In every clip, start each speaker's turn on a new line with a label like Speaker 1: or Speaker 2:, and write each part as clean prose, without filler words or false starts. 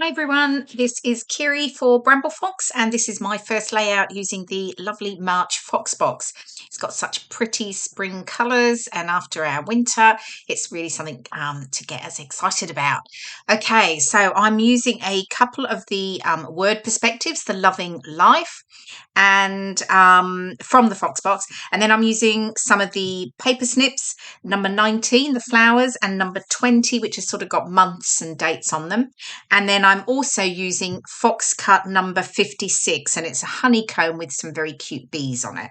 Speaker 1: Hi everyone, this is Kirei for Bramble Fox, and this is my first layout using the lovely March Fox box. It's got such pretty spring colours, and after our winter it's really something to get us excited about. Okay, so I'm using a couple of the word perspectives, the Loving Life, and from the Fox box, and then I'm using some of the Paper Snips, number 19, the flowers, and number 20, which has sort of got months and dates on them. And then I'm also using Fox Cut number 56, and it's a honeycomb with some very cute bees on it.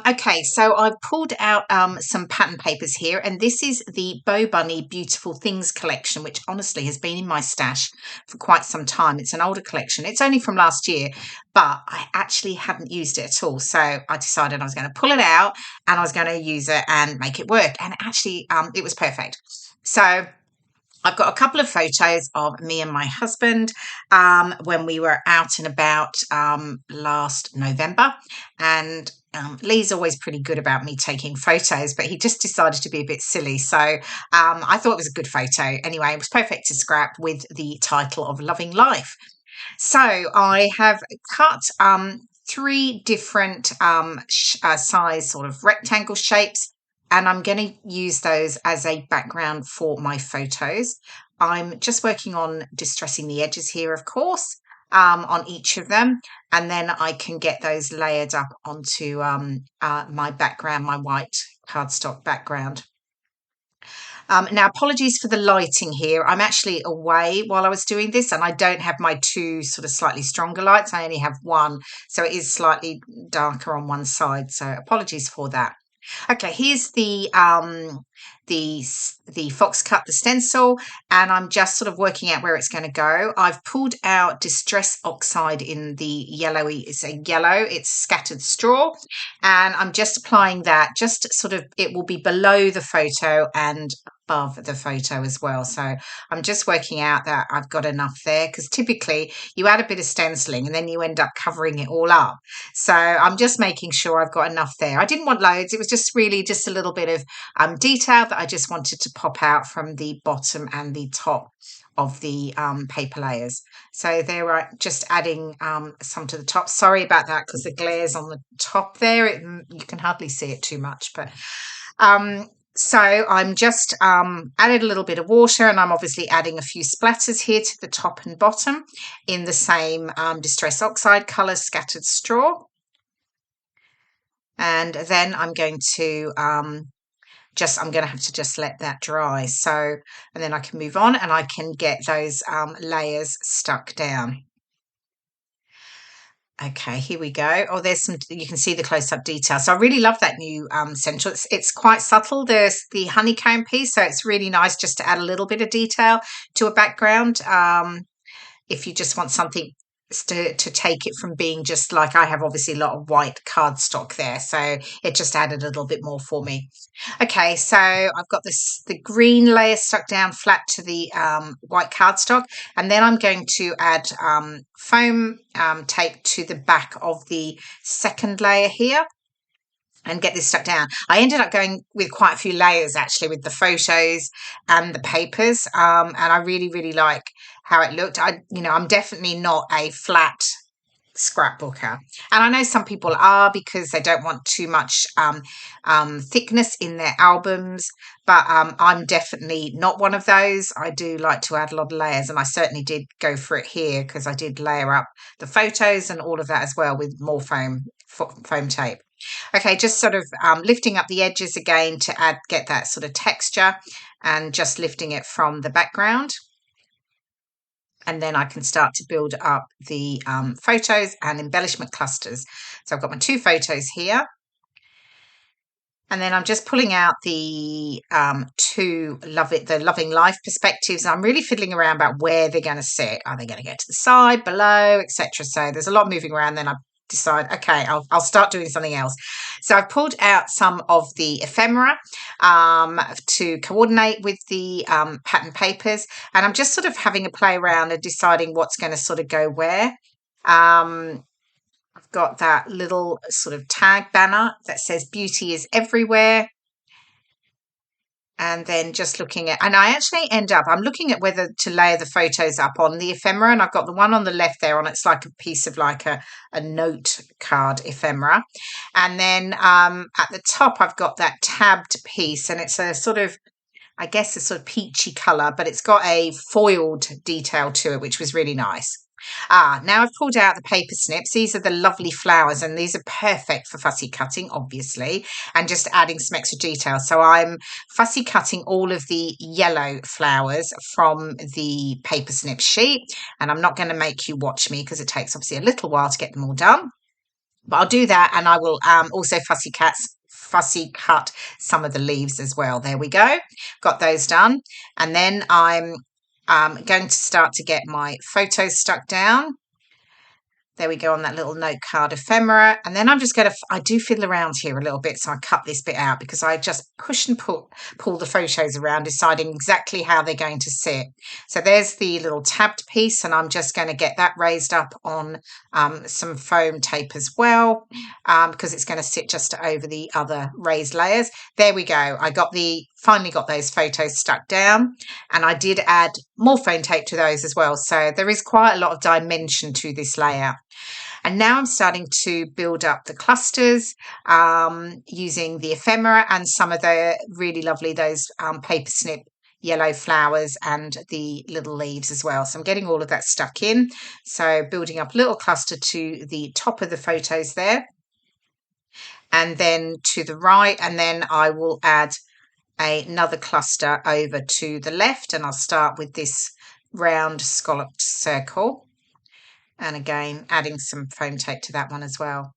Speaker 1: Okay, so I've pulled out some pattern papers here, and this is the Bow Bunny Beautiful Things collection, which honestly has been in my stash for quite some time. It's an older collection. It's only from last year, but I actually hadn't used it at all. So I decided I was going to pull it out and I was going to use it and make it work. And actually, it was perfect. So I've got a couple of photos of me and my husband when we were out and about last November. And Lee's always pretty good about me taking photos, but he just decided to be a bit silly. So I thought it was a good photo. Anyway, it was perfect to scrap with the title of Loving Life. So I have cut three different size sort of rectangle shapes, and I'm going to use those as a background for my photos. I'm just working on distressing the edges here, of course, on each of them, and then I can get those layered up onto my background, my white cardstock background. Now, apologies for the lighting here. I'm actually away while I was doing this, and I don't have my two sort of slightly stronger lights. I only have one, so it is slightly darker on one side. So apologies for that. Okay, here's the Fox Cut, the stencil, and I'm just sort of working out where it's going to go. I've pulled out Distress Oxide in the yellowy, it's a yellow, it's scattered straw, and I'm just applying that, just sort of, it will be below the photo and above the photo as well. So I'm just working out that I've got enough there, because typically you add a bit of stenciling and then you end up covering it all up. So I'm just making sure I've got enough there. I didn't want loads. It was just really just a little bit of detail that I just wanted to pop out from the bottom and the top of the paper layers. So there, are just adding some to the top. Sorry about that, because the glare's on the top there. You can hardly see it too much, but so I'm just added a little bit of water, and I'm obviously adding a few splatters here to the top and bottom in the same Distress Oxide colour, scattered straw. And then I'm going to I'm going to have to just let that dry. So, and then I can move on and I can get those layers stuck down. Okay, here we go. Oh, there's some, you can see the close-up detail. So I really love that new stencil. It's quite subtle. There's the honeycomb piece, so it's really nice just to add a little bit of detail to a background. If you just want something to take it from being just like, I have obviously a lot of white cardstock there, so it just added a little bit more for me. Okay, so I've got the green layer stuck down flat to the white cardstock, and then I'm going to add foam tape to the back of the second layer here and get this stuck down. I ended up going with quite a few layers actually with the photos and the papers, and I really like how it looked. I'm definitely not a flat scrapbooker, and I know some people are because they don't want too much thickness in their albums, but I'm definitely not one of those. I do like to add a lot of layers, and I certainly did go for it here because I did layer up the photos and all of that as well with more foam tape. Okay, just sort of lifting up the edges again to get that sort of texture, and just lifting it from the background. And then I can start to build up the photos and embellishment clusters. So I've got my two photos here. And then I'm just pulling out the the Loving Life perspectives. I'm really fiddling around about where they're going to sit. Are they going to go to the side, below, etc.? So there's a lot moving around. Then I decide, okay, I'll start doing something else. So I've pulled out some of the ephemera to coordinate with the pattern papers, and I'm just sort of having a play around and deciding what's going to sort of go where. I've got that little sort of tag banner that says beauty is everywhere. And then just looking at, and I actually end up, I'm looking at whether to layer the photos up on the ephemera, and I've got the one on the left there on, it's like a piece of like a note card ephemera. And then at the top, I've got that tabbed piece, and it's a sort of, I guess, a sort of peachy colour, but it's got a foiled detail to it, which was really nice. Now I've pulled out the paper snips. These are the lovely flowers, and these are perfect for fussy cutting, obviously, and just adding some extra detail. So I'm fussy cutting all of the yellow flowers from the paper snip sheet, and I'm not going to make you watch me because it takes obviously a little while to get them all done. But I'll do that, and I will also fussy cut some of the leaves as well. There we go. Got those done. And then I'm going to start to get my photos stuck down. There we go on that little note card ephemera. And then I'm just going to, I do fiddle around here a little bit. So I cut this bit out because I just push and pull the photos around, deciding exactly how they're going to sit. So there's the little tabbed piece, and I'm just going to get that raised up on some foam tape as well, because it's going to sit just over the other raised layers. There we go. Finally got those photos stuck down, and I did add more foam tape to those as well. So there is quite a lot of dimension to this layout. And now I'm starting to build up the clusters using the ephemera and some of the really lovely, those paper snip yellow flowers and the little leaves as well. So I'm getting all of that stuck in. So building up a little cluster to the top of the photos there. And then to the right, and then I will add another cluster over to the left, and I'll start with this round scalloped circle. And again, adding some foam tape to that one as well.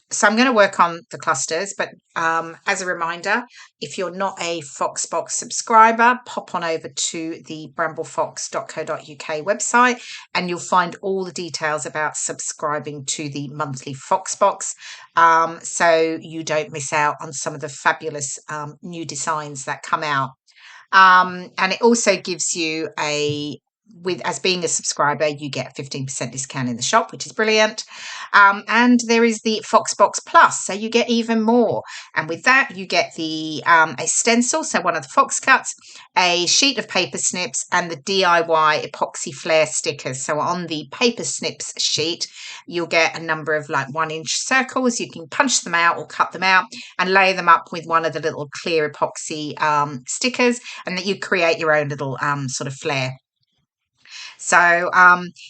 Speaker 1: So I'm going to work on the clusters, but as a reminder, if you're not a Foxbox subscriber, pop on over to the bramblefox.co.uk website, and you'll find all the details about subscribing to the monthly Foxbox, so you don't miss out on some of the fabulous new designs that come out. And it also gives you as being a subscriber, you get 15% discount in the shop, which is brilliant. And there is the Foxbox Plus, so you get even more. And with that, you get a stencil, so one of the Fox cuts, a sheet of paper snips, and the DIY epoxy flare stickers. So on the paper snips sheet, you'll get a number of like 1-inch circles. You can punch them out or cut them out and lay them up with one of the little clear epoxy stickers, and that you create your own little sort of flare. So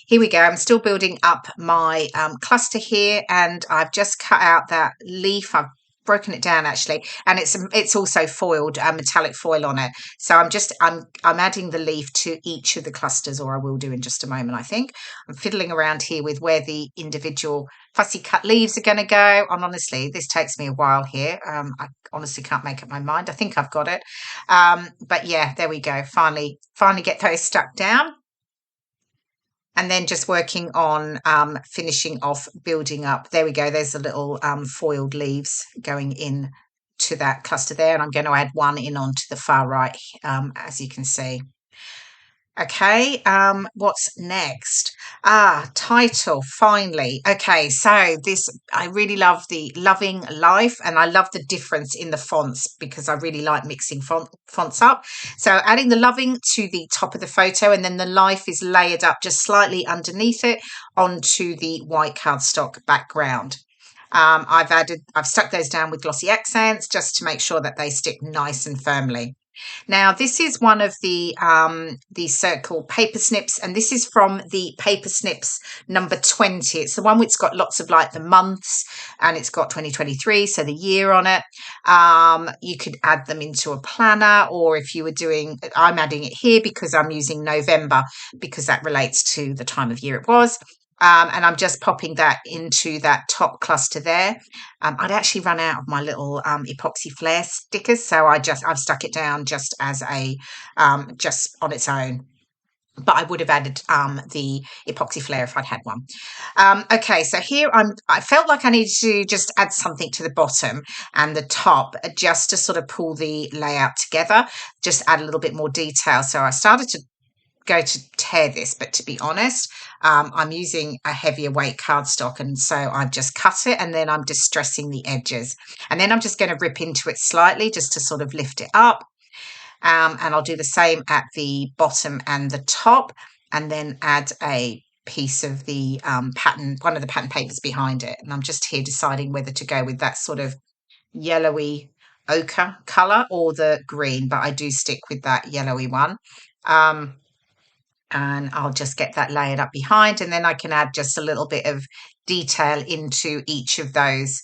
Speaker 1: here we go. I'm still building up my cluster here, and I've just cut out that leaf. I've broken it down actually, and it's also foiled, metallic foil on it. So I'm adding the leaf to each of the clusters, or I will do in just a moment. I think I'm fiddling around here with where the individual fussy cut leaves are going to go. And honestly, this takes me a while here. I honestly can't make up my mind. I think I've got it, but yeah, there we go. Finally get those stuck down. And then just working on finishing off building up. There we go. There's the little foiled leaves going in to that cluster there. And I'm going to add one in onto the far right, as you can see. Okay, what's next? Title, finally. Okay, so I really love the Loving Life, and I love the difference in the fonts because I really like mixing fonts up. So adding the Loving to the top of the photo, and then the Life is layered up just slightly underneath it onto the white cardstock background. I've stuck those down with glossy accents just to make sure that they stick nice and firmly. Now, this is one of the circle paper snips, and this is from the Paper Snips number 20. It's the one which got lots of like the months, and it's got 2023, so the year on it. You could add them into a planner, or if you were I'm adding it here because I'm using November because that relates to the time of year it was. And I'm just popping that into that top cluster there. I'd actually run out of my little epoxy flare stickers, so I've stuck it down just as just on its own. But I would have added the epoxy flare if I'd had one. Okay, so here I felt like I needed to just add something to the bottom and the top just to sort of pull the layout together, just add a little bit more detail. So I started to go to tear this, but to be honest, I'm using a heavier weight cardstock, and so I've just cut it and then I'm distressing the edges, and then I'm just going to rip into it slightly just to sort of lift it up. And I'll do the same at the bottom and the top, and then add a piece of the pattern, one of the pattern papers behind it. And I'm just here deciding whether to go with that sort of yellowy ochre colour or the green, but I do stick with that yellowy one. And I'll just get that layered up behind, and then I can add just a little bit of detail into each of those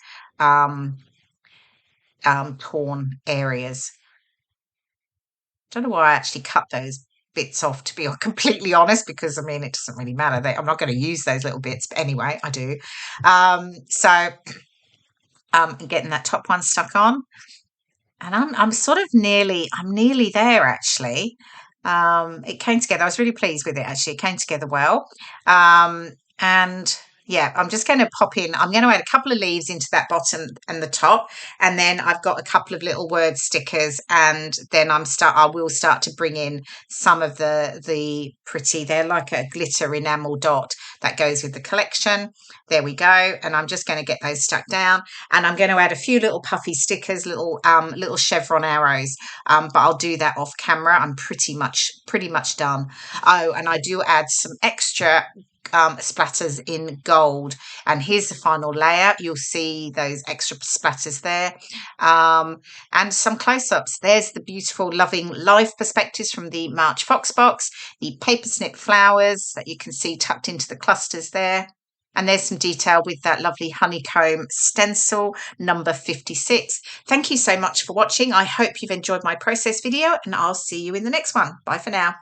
Speaker 1: torn areas. Don't know why I actually cut those bits off, to be completely honest, because I mean, it doesn't really matter. I'm not going to use those little bits, but anyway, I do. Getting that top one stuck on, and I'm sort of nearly there actually. It came together. I was really pleased with it actually. It came together well. And yeah, I'm just going to pop in. I'm going to add a couple of leaves into that bottom and the top, and then I've got a couple of little word stickers, and then I will start to bring in some of the pretty. They're like a glitter enamel dot that goes with the collection. There we go. And I'm just going to get those stuck down, and I'm going to add a few little puffy stickers, little chevron arrows. But I'll do that off camera. I'm pretty much done. Oh, and I do add some extra splatters in gold, and here's the final layer. You'll see those extra splatters there, and some close-ups. There's the beautiful Loving Life perspectives from the March Fox box, the paper snip flowers that you can see tucked into the clusters there, and there's some detail with that lovely honeycomb stencil number 56. Thank you so much for watching. I hope you've enjoyed my process video, and I'll see you in the next one. Bye for now.